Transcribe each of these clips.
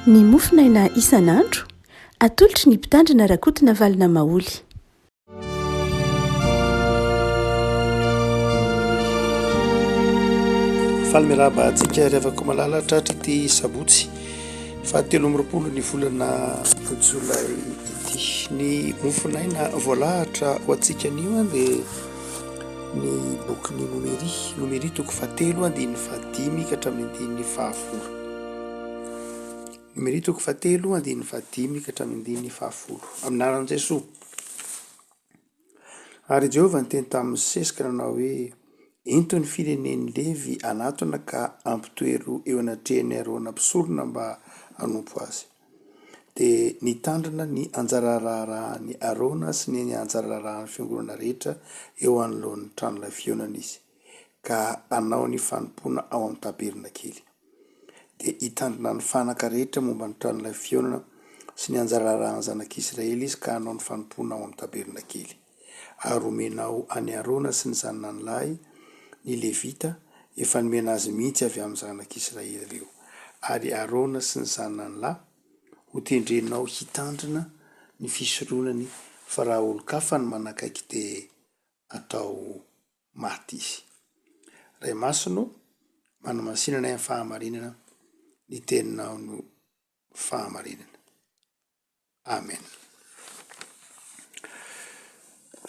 Ny mofinaina isan'andro atolotry ny mpitandrina rakotina valina maoly. Falimiraba antsika revako malalatra ity sabotsy 13 ny volana Jolay ity. Ny mofinaina voalahatra ho antsika anio dia ny boky ny nomeri toko 7:5 ka hatramin'ny 10:10. Numeri toko 7:5 ka hatramin'ny 10:10 amin'anan'i Jesosy. Ary Jehovah niteny tamin'ny Mosesy ka nanao hoe ento ny firenen'ny Levy anatona ka ampitoero eo anatrehany Arona mpisorona mba hanompo azy. Dia nitandrina ny anjararahan'ny Arona sy ny anjararahan'ny fiangonana rehetra eo anoloan'ny tranon'ilay fionana izy, ka anao ny fanompoana ao amin'ny tabernakely. Dia hitandrina ny fanaka rehetra momba ny tranon'ilay fionana sy ny anjararahan'ny zanak'Israely izy, ka anao ny fanompoana ao amin'ny tabernakely. Ary omenao any Arona sy ny zanany lahy ny Levita, efa nomena azy mihitsy avy amin'ny zanak'Israely ireo. Ary Arona sy ny zanany lahy ho tendrenao hitandrina ny fisorohanany, fa raha olo-kafa ny manakaiky dia atao maty izy. Ray masino manamasinana amin'ny fahamarinana, ny teninao no fahamarinana. Amen.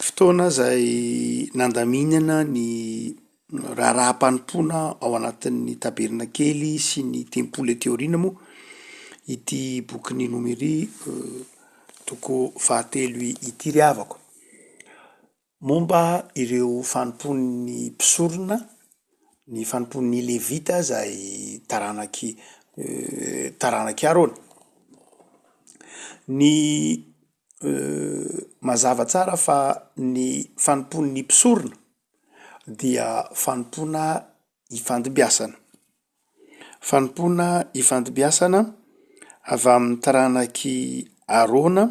Fotoana izay nandaminana ny raharaham-panompoana ao anatin'ny tabernakely sy ny tempoly teo aoriana moa ity boky ny Nomeri toko 7 ity ry havako. Momba ireo fanompoan'ny mpisorona, ny fanompoan'ny Levita izay taranaky Arona. Ny mazava tsara fa ny fanompoan'ny mpisorona dia fanompoana ifandimbiasana. Fanompoana ifandimbiasana avy amin'ny taranaky Arona,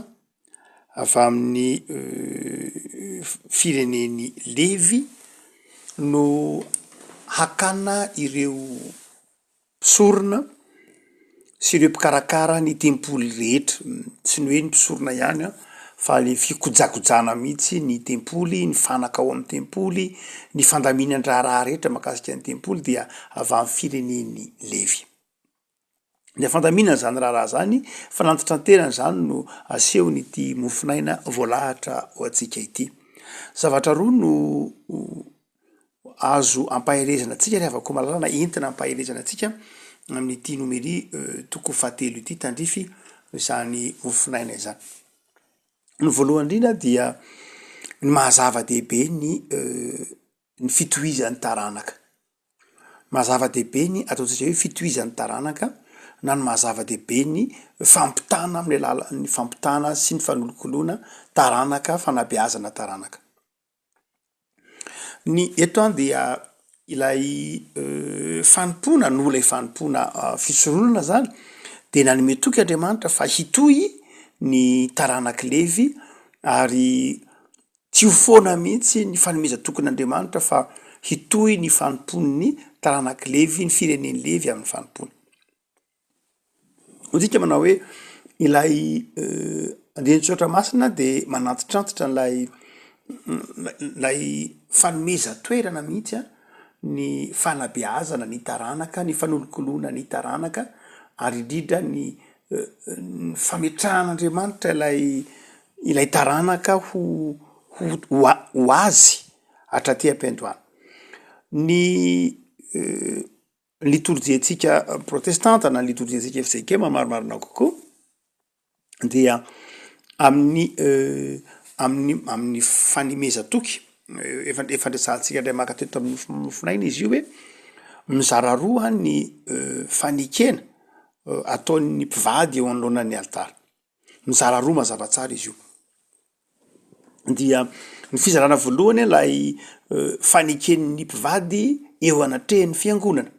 avy amin'ny firenen'ny Levy no hakana ireo mpisorona sy ireo mpikarakara ny tempoly rehetra. Tsy ny hoe ny mpisorona ihany fa le fikojakojana mihitsy ny tempoly, ny fanaka ao amin'ny tempoly, ny fandaminandraha rehetra mahakasika ny tempoly dia avy amin'ny firenen'ny Levy. Ny fandaminana zany raha zany, fanantitraterana zany no asehony ity mofinaina voalahatra ho antsika ity. Zavatra roa no azo ampaherezana antsika rehefa koa malalana, entina ampaherezana antsika amin'ity Nomeri toko 7 ity tandrify izany mofinaina izany. Ny voalohany indrindra dia ny mahazava-dehibe ny fitohizan'ny taranaka. Mahazava-dehibe ny ataontsika hoe fitohizan'ny taranaka, na ny mahazava-dehibe ny fampitana amin'ny alalan'ny fampitana sy ny fanolokoloana taranaka, fanabeazana taranaka. Ny eto dia ilay fanompoana no ilay fanompoana fisoronana zany dia nanome toky Andriamanitra fa hitohy ny taranaky Levy, ary tsy ho foana mihitsy ny fanomeza tokon'Andriamanitra fa hitohy ny fanompoan'ny taranaky Levy, ny firenen'ny Levy amin'ny fanompoana. Hodika manao hoe ilay andrenintsota masina dia manantitrantitra lay fanomeza toerana mihitsy ny fanabeazana ny taranaka, ny fanolokoloana ny taranaka, ary indrindra ny fametrahan'Andriamanitra ilay taranaka ho azy hatraty am-piandohana. Ny liturjiantsika protestanta na liturjiantsika FCK mamaromarona kokoa dia amin'ny fanomeza toky efandraisantsika ndray maka teto amin'ny mofinaina izy io hoe mizara roa ny fanikena ataon'ny mpivady eo anoloanan'ny altara. Mizara roa mazava tsara izy io. Dia ny fizarana voalohany lay faniken'ny mpivady eo anatrehan'ny fiangonana.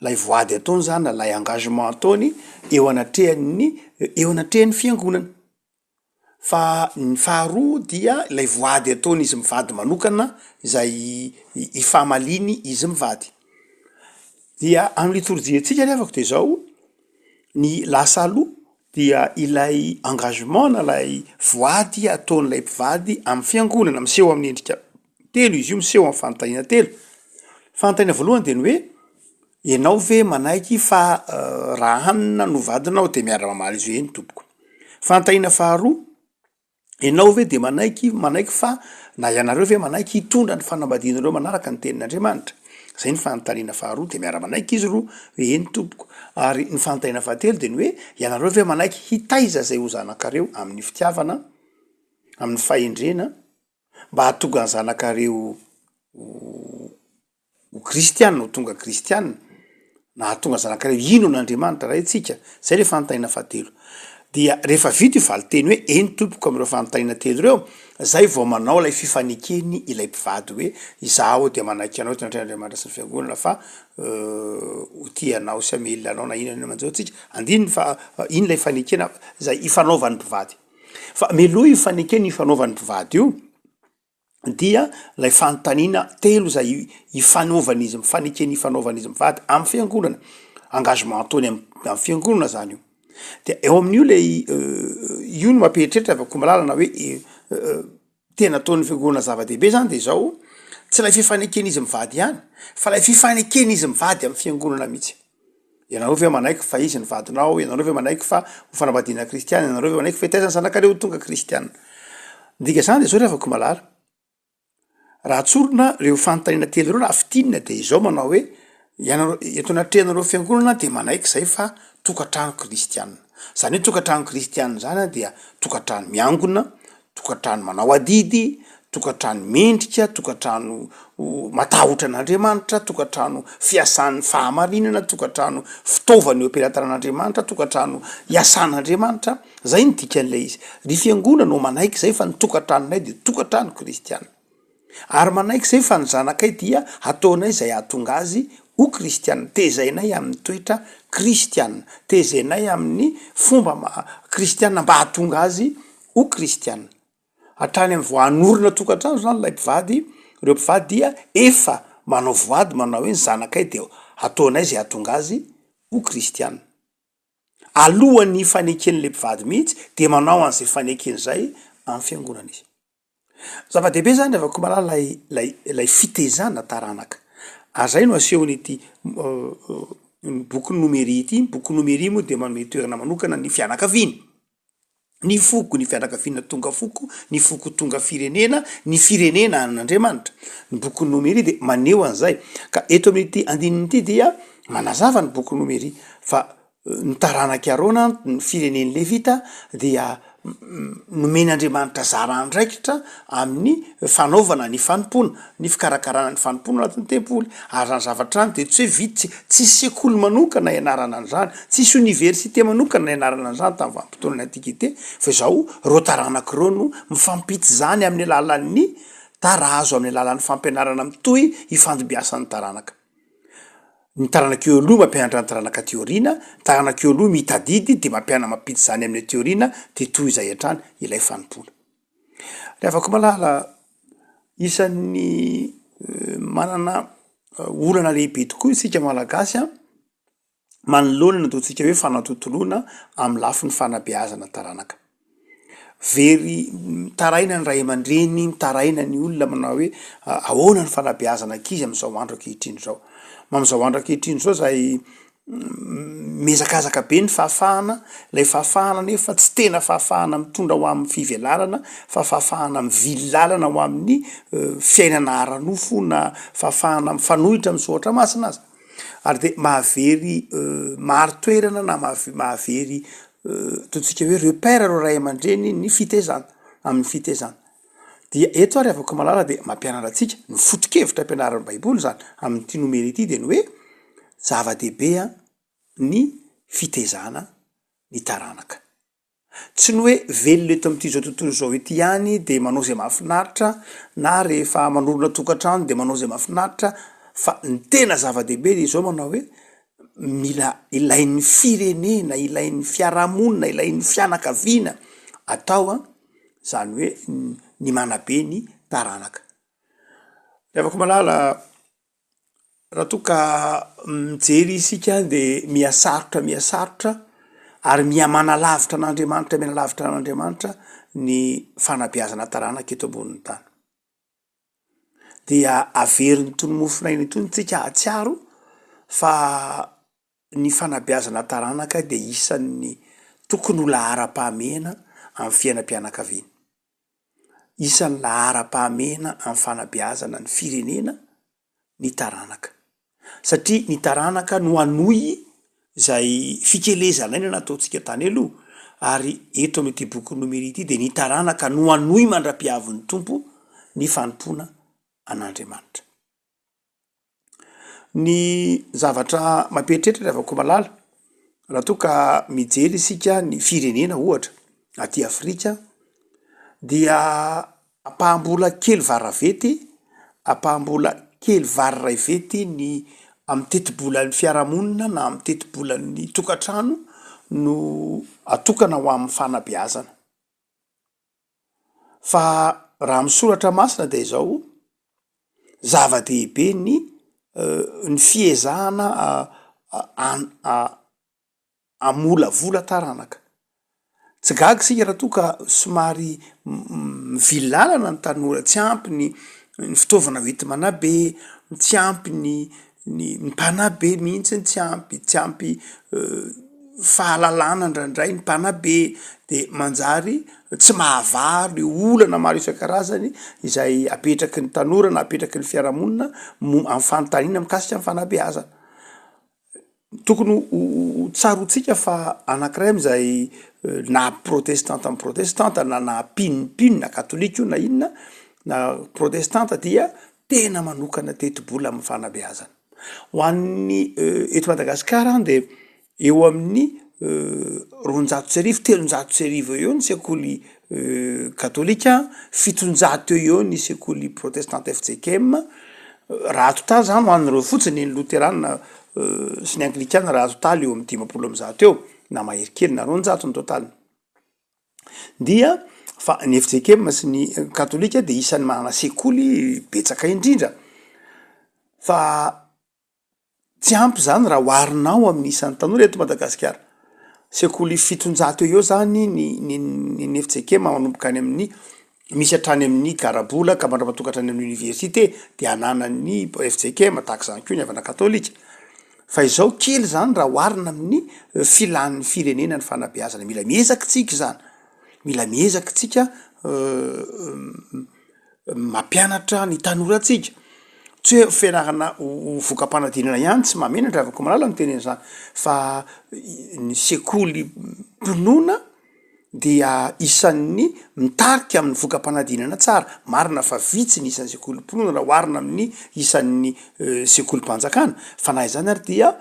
Lay voady ataony zany, lay engagement ataony eo anatrehan'ny fiangonana. Fa ny faharoa dia ilay voady ataony izy mivady manokana, izay ifamaliny izy mivady. Dia amin'ny liturjiantsika rehafako dia zao ny lasa aloha dia ilay engagement na lay voady ataon'lay mpivady amin'ny fiangonana miseho amin'ny endrika telo izy io miseho amin'ny fanontaniana telo. Fanontaniana voalohany de ny hoe ianao ve manaiky fa raha hanina no vadinao de miara mamaly izy hoe ny tompoko. Fanontaniana faharoa, ianao ve de manaiky fa na ianareo ve manaiky hitondra ny fanambadianareo manaraka ny tenin'Andriamanitra. Zay ny fanontaniana faharoa de miara manaiky izy roa hoe eny tompoko. Ary ny fanontaniana fahatelo de ny hoe ianareo ve manaiky hitaiza zay ho zanakareo amin'ny fitiavana, amin'ny fahendrena, mba hahatonga ny zanakareo ho kristianina, ho tonga kristianina, na hahatonga ny zanakareo ino n'Andriamanitra raha itsika. Zay le fanontaniana fahatelo. Dia rehefa vita io valiteny hoe eny tompoko amin'ireo fanontaniana telo reo, zay vao manao lay fifanekeny ilay mpivady hoe izaho de manaiky anao tenatrean'Andriamanitra sy ny fiangonana fa ho tianao sy amelona anao na ino manjeo tsika. Andininy fa iny lay fanekena zay ifanaovan'ny mpivady. Fa mialoha ifanekeny ifanaovan'ny mpivady io dia lay fanontaniana telo zay ifanaovan'izy mifanekeny ifanaovan'izy mivady amin'ny fiangonana. Engagement ataony amin'ny fiangonana zany io. De eo amin'io lay io no mampieritreritra avako malalana hoe tena ataon'ny fiangonana zava-dehibe zany de zao tsy lay fifanekeny izy mivady ihany fa lay fifanekeny izy mivady amin'ny fiangonana mihitsy. Ianareo ve manaiky fa izy ny vadinao, ianareo ve manaiky fa ho fanambadiana kristiana, ianareo ve manaiky fa itaizany zanakareo ho tonga kristiana. Ndika zany de zao rehavako malala. Raha tsorona reo fanontaniana telo reo raha fitinina de izao manao hoe ianareo eto anatrehanareo fiangonana de manaiky zay fa tokantrano kristiana. Zany hoe tokantrano kristiana zany dia tokantrano miangona, tokantrano manao adidy, tokantrano mendrika, tokantrano matahotra an'Andriamanitra, tokantrano fiasan'ny fahamarinana, tokantrano fitaovan'ny operataran'Andriamanitra, tokantrano iasan'Andriamanitra. Zay ny dikan'ilay izy. Ry fiangonana no manaiky zay fa ny tokantranonay de tokantrano kristiana. Ary manaiky zay fa ny zanakay dia ataonay zay ahatonga azy ho kristiana, tezainay amin'ny toetra kristiana, tezainay amin'ny fomba kristiana mba hahatonga azy ho kristiana. Hatrany amin'ny voanorina tokantrano zany lay mpivady, ireo mpivady dia efa manao voady manao hoe ny zanakay de ataonay zay hahatonga azy ho kristiana. Alohan'ny faneken'le mpivady mihitsy de manao an'izay fanekeny zay amin'ny fiangonana izy. Zava-dehibe zany rehavako malala lay fitezana taranaka. Zay no asehon'ity boky nomery ity. Boky nomery moa de manome toerana manokana ny fianakaviana. Ny foko ny fianakaviana tonga foko, ny foko tonga firenena, ny firenena an'Andriamanitra. Ny boky nomery de maneho an'izay. Ka eto amin'ity andinin'ity dia manazava ny boky nomery fa ny taranaka arona ny firenen'ny Levita dia nomen'Andriamanitra zara andraikitra amin'ny fanaovana ny fanompona, ny fikarakarana ny fanompona anatin'ny tempoly. Ary zany zavatra any de tsy hoe vitsy, tsisy sekoly manokana ianarana an'izany, tsisy université manokana ianarana an'izany tamin'ny vanim-potoanan'ny antikité, fa zao reo taranaka reo no mifampity zany amin'ny alalan'ny tarazo, amin'ny alalan'ny fampianarana mitohy ifandimbiasan'ny taranaka. Ny taranaka eo aloha mampianatra ny taranaka teoriana, taranaka eo aloha mitadidy de mampity zany amin'ny teoriana de toy izay hatrany ilay fanompona. Rehavako malala isan'ny manana olana lehibe tokoa isika malagasy manoloana ny ataontsika hoe fanatontoloana amin'ny lafin'ny fanabeazana taranaka. Very taraina ny ray aman-dreny, taraina ny olona manao hoe ahoana ny fanabeazana ankizy amin'izao andro ankehitriny zao. Amin'izao andro ankehitriny zao zay mezakazaka be ny fahafahana, lay fahafahana nefa tsy tena fahafahana mitondra ho amin'ny fivelarana, fa fahafahana mivily lalana ho amin'ny fiainana ara-nofo na fahafahana mifanohitra misotra masina azy. Ary de mahavery maro toerana na mahavery ataontsika hoe repère reo ray aman-dreny ny fitezana, amin'ny fitezana. Dia eto ary afaka malala de mampianara antsika ny foto-kevitra ampianaran'ny baiboly zany amin'ity nomery ity de ny hoe zava-dehibe ny fitezana ny taranaka. Tsy ny hoe velona eto amin'ity zao tontolo zao ity ihany de manao zay mahafinaritra, na rehefa manorina tokantrano de manao zay mahafinaritra, fa ny tena zava-dehibe de izao manao hoe mila ilain'ny firenena, ilain'ny fiarahamonina, ilain'ny fianakaviana atao zany hoe ny manabe ny taranaka. Rehavako malala raha toa ka mijery isika de mihasarotra ary miamana lavitra an'Andriamanitra, miana lavitra an'Andriamanitra ny fanabeazana taranaka eto ambonin'ny tany. Dia averin'ny tony mofinaina itony tsika atsiaro fa ny fanabeazana taranaka de isan'ny tokony ho lahara-pahamehana amin'ny fiainam-pianakaviana. Isan'ny lahara-pahamehana amin'ny fanabeazana ny firenena ny taranaka. Satria ny taranaka no anoy zay fikelezanaina nataontsika tany aloha, ary eto amin'ity boky nomerity ity de ny taranaka no anoy mandra-piavin'ny tompo ny fanompoana an'Andriamanitra. Ny zavatra mampieritreritra rehefa malala raha toa ka mijery isika ny firenena ohatra aty Afrika, dia apahambola kely varavety, apahambola kely vary vety ny amin'ny teti-bolan'ny fiarahamonina na amin'ny teti-bolan'ny tokantrano no atokana ho amin'ny fanabeazana. Fa raha misoratra masina de izao zava-dehibe ny fiezahana amolavola taranaka. Tsy gaga sika raha toa ka somary mivily lalana ny tanora, tsy ampy ny fitaovana hoenti-manabe, tsy ampy ny mpanabe mihitsy, tsy ampy fahalalana ndraindray ny mpanabe, de manjary tsy mahavary olana maro isan-karazany izay apetraky ny tanora na apetraky ny fiarahamonina amin'ny fanontaniana mikasika amin'ny fanabeazana. Tokony ho tsarotsika fa anankiray am'izay na protestanta amin'ny protestanta na pinipiny na katolika io na inona na protestanta dia tena manokana teti-bola amin'ny fanabeazana. Ho an'ny eto Madagasikara de eo amin'ny 200 telonjato eo ny sekoly katolika, 700 eo ny sekoly protestanta FJKM. Raha totaly zany ho an'ireo fotsiny ny luterana sy ny anglikana, raha totaly eo amin'ny 500 eo na mahery kely na 200 ny totaly. Dia fa ny FJKM sy ny katolika de isan'ny manana sekoly betsaka indrindra. Fa tsy ampy zany raha oharinao amin'ny isan'ny tanora eto Madagasikara. Sekoly 700 eo zany ny FJKM manomboka any amin'ny misy hatrany amin'ny Garabola ka mandra-matoka hatrany amin'ny université de ananan'ny FJKM tahaka izany koa ny avana katolika. Fa izao kely zany raha oharina amin'ny filan'ny firenena ny fanabeazana. Mila miezaka tsika zany. Mila miezaka tsika mampianatra ny tanoratsika. Tsy hoe fianarana ho voka-panadinana ihany tsy mamenatra avako malala ny teneny zany, fa ny sekoly mponoana dia isan'ny mitarika amin'ny voka-panadinana tsara. Marina fa vitsy ny isan'ny sekoly mponoana raha oharina amin'ny isan'ny sekoly mpanjakana. Fa na izany ary dia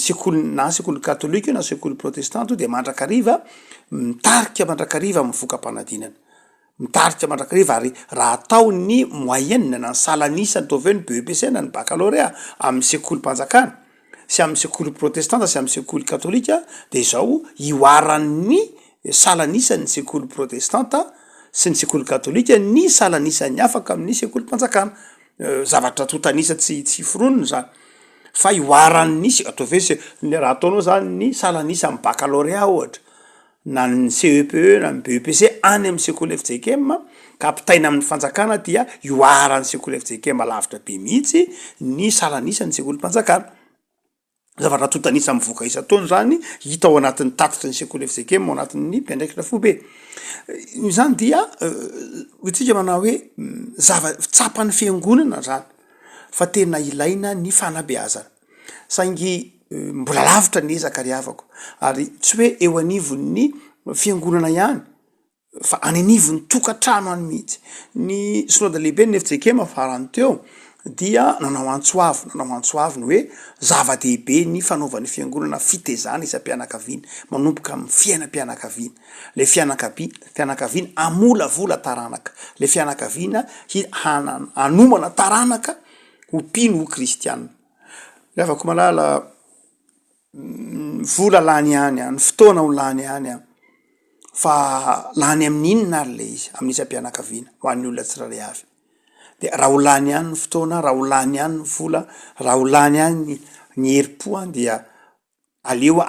sekoly na sekoly katolika na sekoly protestanta dia mandrakariva mitarika mandrakariva amin'ny voka-panadinana. Mitarika mandrakariva ary raha atao ny moyenne na ny salanisa ataovy hoe ny BEPC na ny baccalauréat amin'ny sekoly mpanjakana sy amin'ny sekoly protestanta sy amin'ny sekoly katolika de izao ioaran'ny salanisan'ny sekoly protestanta sy ny sekoly katolika ny salanisan'ny afaka amin'ny sekoly mpanjakana. Zavatra totanisa tsy foronina zany. Fa ioaran'ny ataovy hoe raha ataonao zany ny salanisa amin'ny baccalauréat ohatra na ny CEPE na ny BEPC any amin'ny sekoly FJKM ka apitaina amin'ny fanjakana dia ioaran'ny sekoly FJKM lavitra be mihitsy ny salanisa ny sekoly mpanjakana. Zavatra totanisa mivoaka isan-taona zany hita ao anatin'ny tatitra ny sekoly FJKM ao anatin'ny mpiandraikitra foibe. Zany dia itsika manao hoe tsapan'ny fiangonana zany fa tena ilaina ny fanabeazana. Saingy mbola lavitra ny ezaka riavako ary tsy hoe eo anivon'ny fiangonana ihany fa any anivon'ny tokantrano any mihitsy. Ny synode lehibe ny FJKM farany teo dia nanao antsoavy ny hoe zava-dehibe ny fanaovan'ny fiangonana fitezana isam-pianakaviana manomboka amin'ny fiainam-pianakaviana. Le fianakaviana amolavola taranaka. Le fianakaviana hanomana taranaka ho mpino ho kristianina. Riavako malala vola lany any, ny fotoana ho lany any fa lany amin'ny inona ary le izy amin'ny isam-pianakaviana ho an'ny olona tsirairay avy. De raha ho lany ihany ny fotoana, raha ho lany ihany ny vola, raha ho lany ihany ny herim-po dia aleo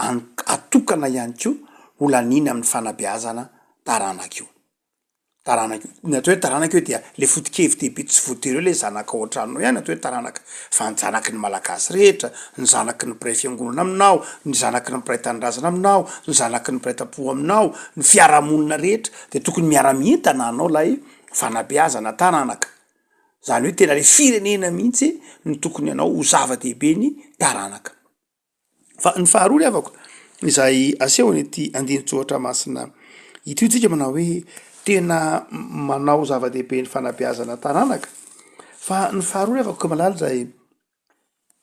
natokana ihany ko olanina amin'ny fanabeazana taranak'io natao hoe taranaka io dia le foto-kevy dehibe tsy voatery eo le zanaka ao an-tranonao ihany atao hoe taranaka fa ny zanaky ny malagasy rehetra, ny zanaky ny mpiray fiangonana aminao, ny zanaky ny mpiray tanindrazana aminao, ny zanaky ny mpiray tam-po aminao, ny fiarahamonina rehetra de tokony miara-mientana anao lay fanabeazana taranaka. Zany hoe tena le firenena mihitsy ny tokony ianao ho zava-dehibe ny taranaka. Fa ny faharoa le avako izay asehony ity andinitsohatra masina ity tsika manao hoe tena manao zava-dehibe ny fanabeazana taranaka. Fa ny faharoa le avako malala zay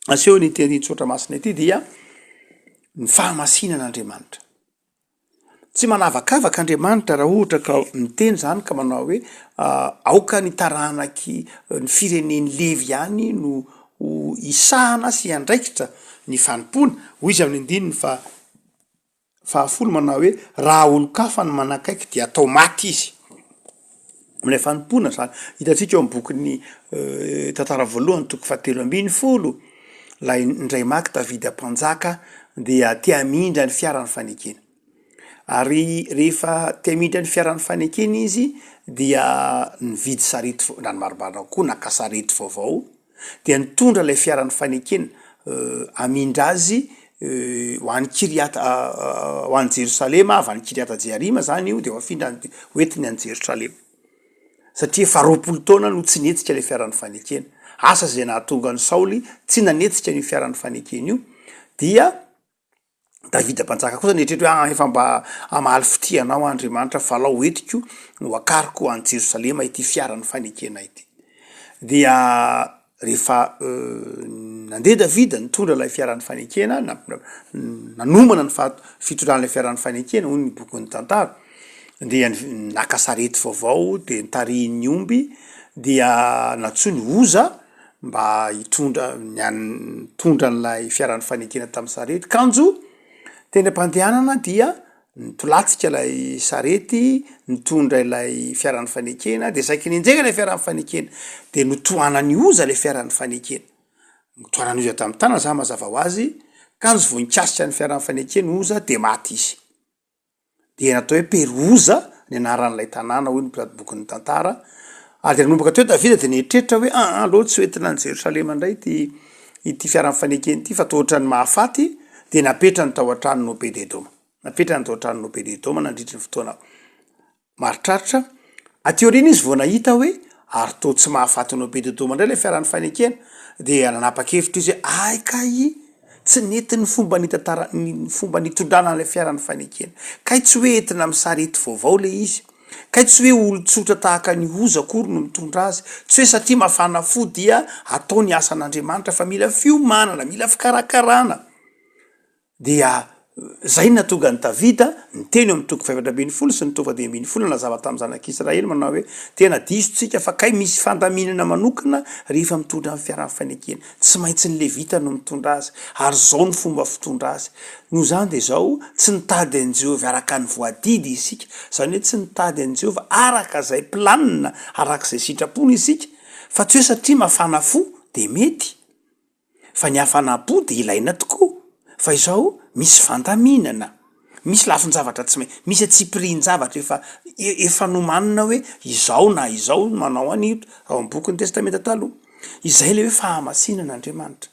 asehony ity andinitsohatra masina ity dia ny fahamasinan'Andriamanitra. Tsy manavakavaka Andriamanitra raha ohatra ka miteny zany ka manao hoe aoka ny taranaky ny fireneny levy ihany no isahana sy andraikitra ny fanompona hoy izy amin'ny andininy fahafolo manao hoe raha olo-kafa ny manakaiky dia atao maty izy am'lay fanompona zany. Hitantsika eo amin'ny bokin'ny tantara voalohany toko 7:10 lay indray maky Davidy ampanjaka dia tia mindra ny fiaran'ny fanekena. Ary rehefa tia mindra ny fiaran'ny fanekena izy dia nividy sarety raha ny marimarina koa naka sarety vaovao dia nitondra lay fiaran'ny fanekena amindra azy ho an'ny Kiriata ho an'ny Jerosalema avy any Kiriata Jearima zany io de hoafindra hoentiny any Jerosalema satria efa 20 taona no tsy netsika le fiaran'ny fanekena. Asa zay nahatonga ny Saoly tsy nanetsika ny fiaran'ny fanekena io dia Davida mpanjaka kosa netrehitra hoe efa mba amaly fitianao Andriamanitra fa lao etiko no akariko any Jerosalema ity fiaran'ny fanekena ity. Dia rehefa nandeha Davida nitondra lay fiaran'ny fanekena nanomana ny fitondran'lay fiaran'ny fanekena hoy ny bokin'ny tantara dia naka sarety vaovao de nitariny omby dia natsony oza mba hitondra n'lay fiaran'ny fanekena tamin'ny sarety kanjo teny am-pandehanana dia nitolatsika lay sarety nitondra ilay fiaran'ny fanekena de saiky nenjeka lay fiaran'ny fanekena de notohanany oza le fiaran'ny fanekena notohanany oza tamin'ny tana za mazava ho azy kanjo vonikasitra ny fiaran'ny fanekena oza de maty izy de natao hoe peroza ny anaran'lay tanàna hoy ny mpitady bokin'ny tantara ary de nanomboka teo Davida de nieritreritra hoe aloha tsy hoentina ny Jerosalema indray ity fiaran'ny fanekena ity fa tohatra ny mahafaty de napetra ny tao an-trano n'Obed-Edoma. Napetra ny tao an-trano n'Obed-Edoma nandritra ny fotoana maritraritra. Ateoriana izy vao nahita hoe ary to tsy mahafaty n'Obed-Edoma indray le fiaran'ny fanekena de nanapa-kevitra izy hoe aika tsy nety ny fomba ny fomba nitondrana an'lay fiaran'ny fanekena. Kay tsy hoe entina misarety vaovao le izy. Kay tsy hoe olo-tsotra tahaka ny oza akory no mitondra azy. Tsy hoe satria mafana fo dia atao ny asan'Andriamanitra fa mila fiomanana, mila fikarakarana. Dia zay natonga ny Davida niteny eo amin'ny toko 7:20 sy ny toko 10:10 nazava tamin'ny zanak'Israely manao hoe tena disotsika fa kay misy fandaminana manokana rehefa mitondra amin'ny fiaran'ny fanekena. Tsy maintsy ny levita no mitondra azy ary zao ny fomba fitondra azy. Noho zany de zao tsy nitady an Jehovah araka ny voadidy isika, zany hoe tsy nitady an Jehovah araka zay planina, araka zay sitrapony isika, fa tsy hoe satria mafana fo de mety fa ny hafanam-po de ilaina tokoa. Fa izao misy fandaminana, misy lafin-javatra tsy misy atsipirin-javatra efa nomanina hoe izao na izao manao an'io ao amin'ny bokin'ny testamenta taloha. Izay le hoe fahamasinan'Andriamanitra.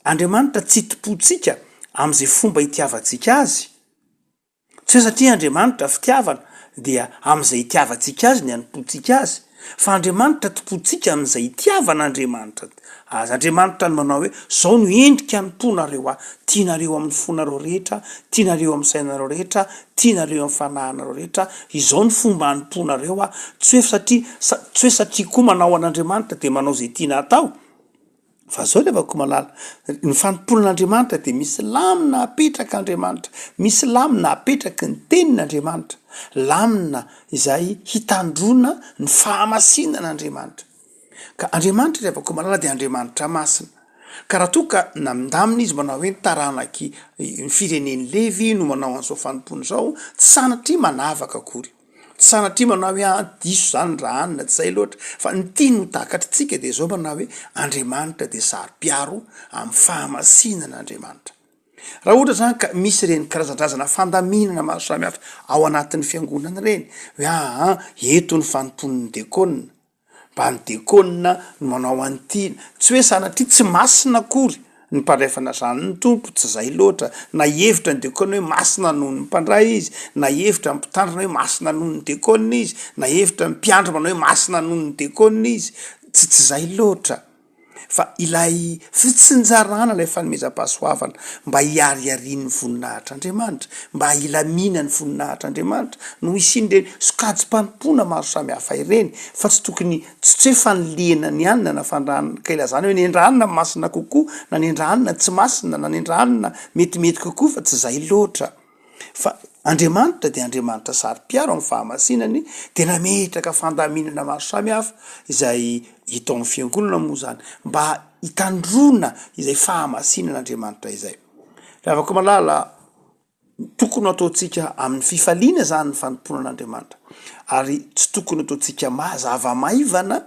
Andriamanitra tsy topotsika am'izay fomba itiavantsika azy. Tsy hoe satria Andriamanitra fitiavana dia am'izay itiavantsika azy ny anopotsika azy. Fa Andriamanitra topotsika am'izay itiavan'Andriamanitra. Andriamanitra no manao hoe zao no endrika ny mponareo tianareo amin'ny fonareo rehetra, tianareo amin'ny sainareo rehetra, tianareo amin'ny fanahinareo rehetra, izao ny fomba hanimponareo tsy hoe satria koa manao an'Andriamanitra de manao zay tiana atao. Fa zao le avako malala ny fanomponan'Andriamanitra de misy lamina apetraka Andriamanitra, misy lamina apetraky ny tenin'Andriamanitra, lamina izay hitandrona ny fahamasinan'Andriamanitra. Ka Andriamanitra le avako malala de Andriamanitra masina. Ka raha toa ka namindamina izy manao hoe taranaky ny fireneny levy no manao an'izao fanompona zao, tsy sanatria manavaka akory. Tsy sanatria manao hoe diso zany raha anina tsy zay loatra, fa ny tiany ho takatritsika de zao manao hoe Andriamanitra de sary-piaro amin'ny fahamasinan'Andriamanitra. raha ohatra zany ka misy reny karazadrazana fandaminana maro samy hafa ao anatin'ny fiangonana reny hoe eto ny fanompon'ny dekona mba ny dekona no manao antiana tsy hoe sanatria tsy masina akory ny mpandraifana zany ny tompo tsy zay loatra na hevitra ny dekona hoe masina noho ny mpandray izy na hevitra ny mpitandrina hoe masina noho ny dekona izy na hevitra ny mpiandrimana hoe masina noho ny dekona izy tsy zay loatra fa ilay fitsinjarana ilay fanomezam-pahasoavana mba hiariarian'ny voninahitr'Andriamanitra mba hilamina ny voninahitr'Andriamanitra no isindreny sokajim-panompona maro samy hafa ireny fa tsy tokony tsy hoe fanoliana ny anina na fandrahanina ka ila zany hoe nendranina masina kokoa na nendranina tsy masina na nendranina metimety kokoa fa tsy zay loatra fa Andriamanitra dia Andriamanitra sary-piaro amin'ny fahamasinany dia nametraka fandaminana maro samy hafa izay hita amin'ny fiangonana moa zany mba hitandrona izay fahamasinan'Andriamanitra izay. Ravaka malala tokony ataontsika amin'ny fifaliana zany ny fanomponan'Andriamanitra ary tsy tokony ataontsika mazava maivana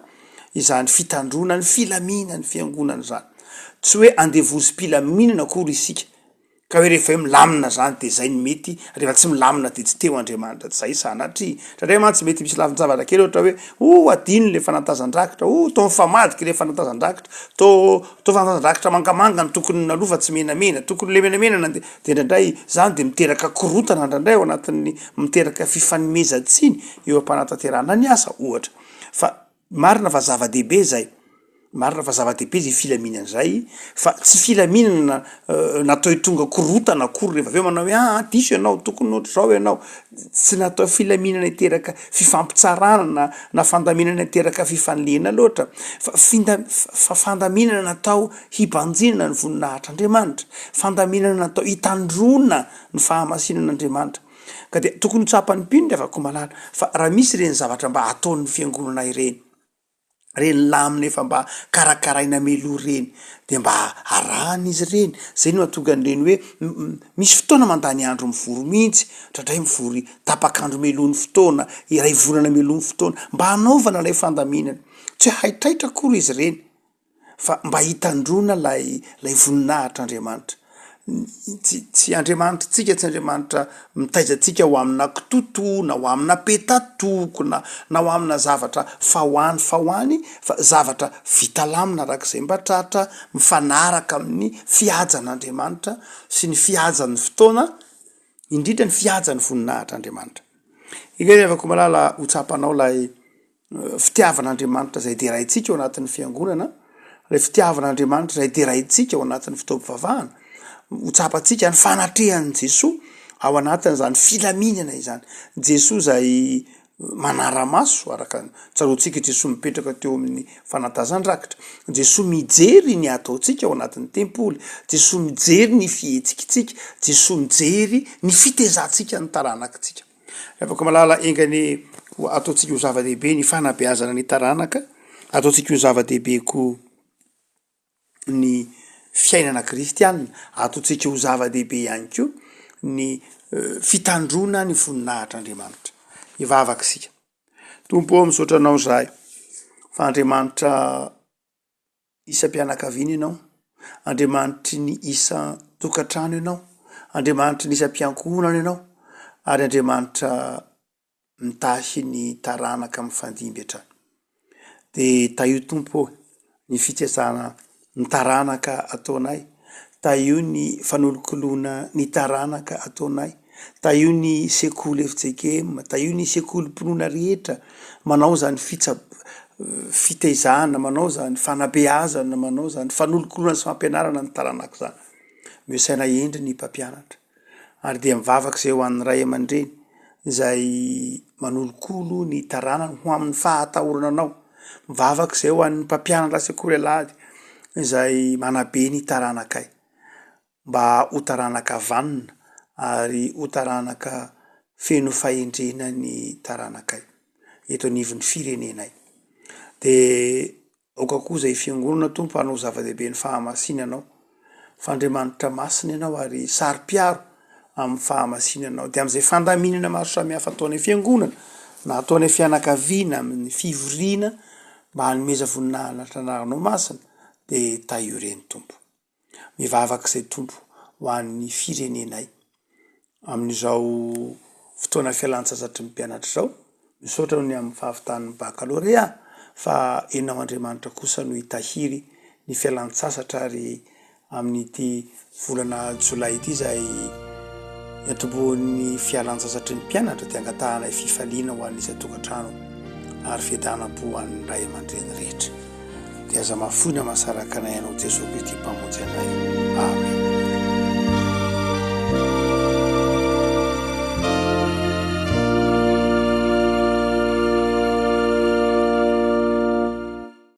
izany fitandrona ny filamina ny fiangonana zany tsy hoe andevozi-pilaminana akory isika ka hoe rehefa hoe milamina zany de zay ny mety rehefa tsy milamina de tsy teo Andriamanitra tsy zay sanatria satria mantsy mety misy lavin-javatra kely ohatra hoe adino le fanatazan-drakitra to mifamadiky le fanatazan-drakitra to fanatazan-drakitra mangamanga ny tokony nalofa tsy menamena tokony le menamena de indraindray zany de miteraka korotana indraindray ao anatin'ny miteraka fifanomezantsiny eo am-panataterana ny asa ohatra fa marina fa zava-dehibe zay marina fa zava-dehibe zay filaminana zay fa tsy filaminana natao hitonga korotana akory rehefa aveo manao hoe diso ianao tokony ohatra zao ianao tsy natao filaminana hiteraka fifampitsarana na fandaminana hiteraka fifaniliana loatra fa fandaminana natao hibanjinana ny voninahitr'Andriamanitra fandaminana natao hitandrona ny fahamasinan'Andriamanitra ka dia tokony hotsapan'ny mpino afaka malala fa raha misy ireny zavatra mba ataon'ny fiangonana ireny reny lamina efa mba karakaraina melo reny de mba arahana izy reny zay no atonga an'ireny hoe misy fotoana mandany andro mivory mihitsy ndraindray mivory tapakandro melony fotoana iray volana melony fotoana mba hanaovana lay fandaminana tsy hoe haitraitra akory izy reny fa mba hitandrona lay voninahitr'Andriamanitra tsy Andriamanitra tsika tsy Andriamanitra mitaizatsika ho amina kitoto na ho amina petatoko na ho amina zavatra fahoany fa zavatra vita lamina arak'izay mba tratra mifanaraka amin'ny fihajan'Andriamanitra sy ny fihajan'ny fotoana indrindra ny fihajan'ny voninahitr'Andriamanitra igeny afaka malala hotsapanao lay fitiavan'Andriamanitra zay deraintsika ao anatin'ny fiangonana lay fitiavan'Andriamanitra zay deraintsika ao anatin'ny fitaovam-pivavahana hotsapatsika ny fanatrehany Jesoa ao anatin' zany filaminana izany Jesoa zay manara-maso araka tsaroantsika Jesoa mipetraka teo amin'ny fanatazan-drakitra Jesoa mijery ny ataontsika ao anatin'ny tempoly Jesoa mijery ny fihetsikatsika Jesoa mijery ny fitezantsika ny taranakitsika afaka malala engany ataontsika ho zava-dehibe ny fanabeazana ny taranaka ataontsika ho zava-dehibe ko ny fiainana kristianina ataontsika ho zava-dehibe ihany koa ny fitandrona ny voninahitr'Andriamanitra ivavaka sika tompo ao misaotra anao zahay fa Andriamanitra isam-pianakaviana ianao Andriamanitry ny isa tokantrano ianao Andriamanitry ny isam-piankonana ianao ary Andriamanitra mitahy ny taranaka amin'ny fandimby hatrany de taio tompo ny fitiasana ny taranaka ataonay taio ny fanolokoloana ny taranaka ataonay taio ny sekoly FJKM taio ny sekoly mpinoana rehetra manao zany fitaizana manao zany fanabeazana manao zany fanolokoloana sy fampianarana ny taranaka zany miosaina endry ny mpampianatra ary dia mivavaka zay ho an'ny ray aman-dreny zay manolokolo ny taranany ho amin'ny fahatahorana anao mivavaka zay ho an'ny mpampianatra sekoly alady izay manabe ny taranakay mba ho taranaka vanina ary ho taranaka feno fahendrena ny taranakay eto anivon'ny firenenay de aoka koa zay fiangonana tompo hanao zava-dehibe ny fahamasinanao fa Andriamanitra masina ianao ary sary-piaro amin'ny fahamasinanao de am'izay fandaminana maro samy hafa ataonay fiangonana na ataonay fianakaviana amin'ny fivoriana mba hanomeza voninahitra anarano masina de taio reny tompo mivavaka zay tompo ho an'ny firenenay amin'izao fotoana fialan-tsasatry ny mpianatra zao misaotra ny amin'ny fahavitan'ny bakalorea fa enao Andriamanitra kosa no hitahiry ny fialan-tsasatra ary amin'ity volana jolay ity zay iantomboan'ny fialan-tsasatry ny mpianatra dia angatahanay fifaliana ho an'ny isan-tokantrano ary fiadanam-po an'ny ray aman-dreny rehetra dia aza mahafoina mahasaraka anay anao Jesosy Kristy mpamonjy anay. Amen.